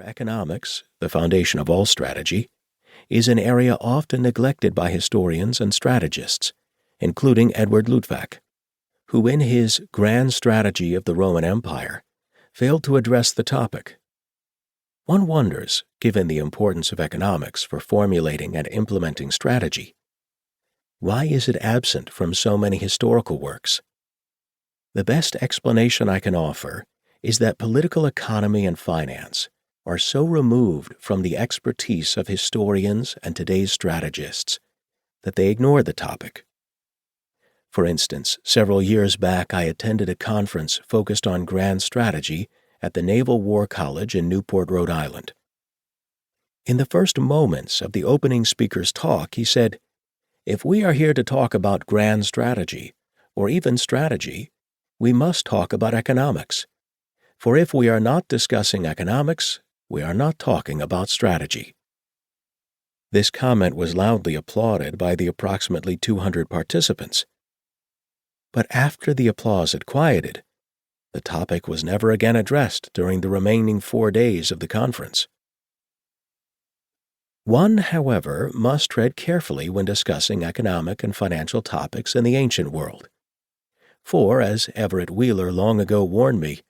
economics, the foundation of all strategy, is an area often neglected by historians and strategists, including Edward Luttwak, who in his Grand Strategy of the Roman Empire failed to address the topic. One wonders, given the importance of economics for formulating and implementing strategy, why is it absent from so many historical works? The best explanation I can offer is that political economy and finance are so removed from the expertise of historians and today's strategists that they ignore the topic. For instance, several years back I attended a conference focused on grand strategy at the Naval War College in Newport, Rhode Island. In the first moments of the opening speaker's talk, he said, "If we are here to talk about grand strategy, or even strategy, we must talk about economics. For if we are not discussing economics, we are not talking about strategy." This comment was loudly applauded by the approximately 200 participants. But after the applause had quieted, the topic was never again addressed during the remaining 4 days of the conference. One, however, must tread carefully when discussing economic and financial topics in the ancient world. For, as Everett Wheeler long ago warned me,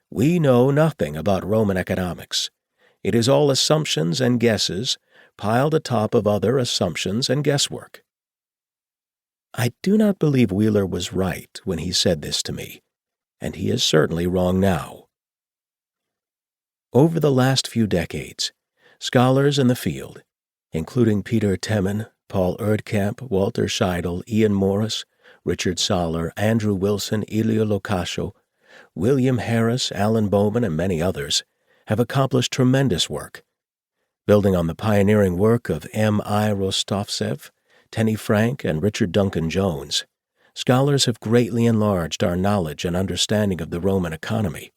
we know nothing about Roman economics. It is all assumptions and guesses piled atop of other assumptions and guesswork. I do not believe Wheeler was right when he said this to me, and he is certainly wrong now. Over the last few decades, scholars in the field, including Peter Temin, Paul Erdkamp, Walter Scheidel, Ian Morris, Richard Soller, Andrew Wilson, Elio Locascio, William Harris, Alan Bowman, and many others, have accomplished tremendous work. Building on the pioneering work of M.I. Rostovtsev, Tenny Frank, and Richard Duncan Jones, scholars have greatly enlarged our knowledge and understanding of the Roman economy.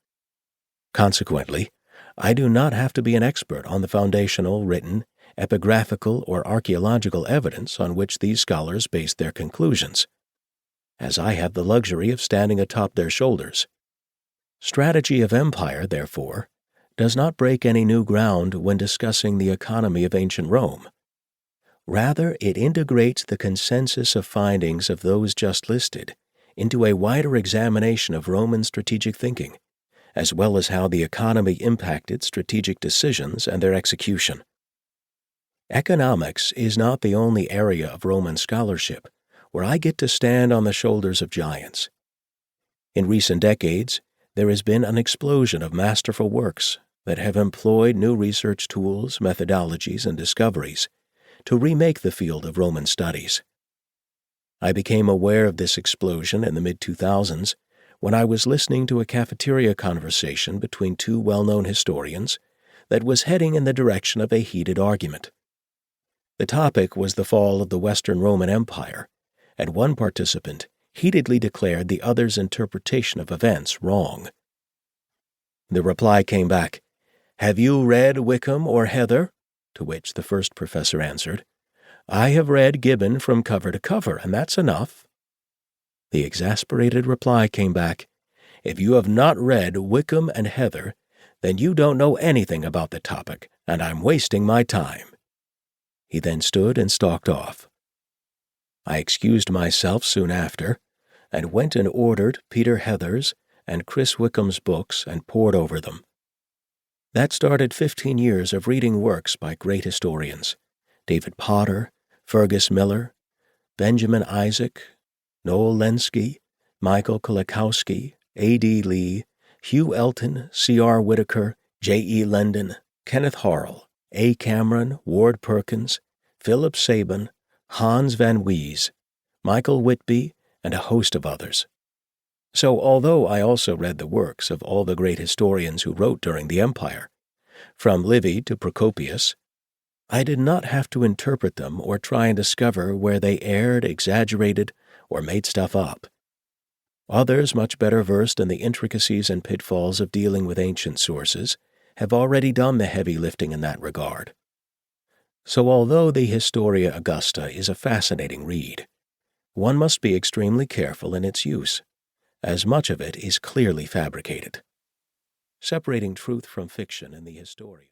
Consequently, I do not have to be an expert on the foundational, written, epigraphical, or archaeological evidence on which these scholars base their conclusions, as I have the luxury of standing atop their shoulders. Strategy of empire, therefore, does not break any new ground when discussing the economy of ancient Rome. Rather, it integrates the consensus of findings of those just listed into a wider examination of Roman strategic thinking, as well as how the economy impacted strategic decisions and their execution. Economics is not the only area of Roman scholarship where I get to stand on the shoulders of giants. In recent decades, there has been an explosion of masterful works that have employed new research tools, methodologies, and discoveries to remake the field of Roman studies. I became aware of this explosion in the mid-2000s when I was listening to a cafeteria conversation between two well-known historians that was heading in the direction of a heated argument. The topic was the fall of the Western Roman Empire, and one participant heatedly declared the other's interpretation of events wrong. The reply came back, "Have you read Wickham or Heather?" To which the first professor answered, "I have read Gibbon from cover to cover, and that's enough." The exasperated reply came back, "If you have not read Wickham and Heather, then you don't know anything about the topic, and I'm wasting my time." He then stood and stalked off. I excused myself soon after, and went and ordered Peter Heather's and Chris Wickham's books and pored over them. That started 15 years of reading works by great historians, David Potter, Fergus Miller, Benjamin Isaac, Noel Lenski, Michael Kolakowski, A.D. Lee, Hugh Elton, C.R. Whitaker, J.E. Lendon, Kenneth Harrell, A. Cameron, Ward Perkins, Philip Sabin, Hans van Wees, Michael Whitby, and a host of others. So although I also read the works of all the great historians who wrote during the Empire, from Livy to Procopius, I did not have to interpret them or try and discover where they erred, exaggerated, or made stuff up. Others, much better versed in the intricacies and pitfalls of dealing with ancient sources, have already done the heavy lifting in that regard. So although the Historia Augusta is a fascinating read, one must be extremely careful in its use, as much of it is clearly fabricated. Separating truth from fiction in the Historia.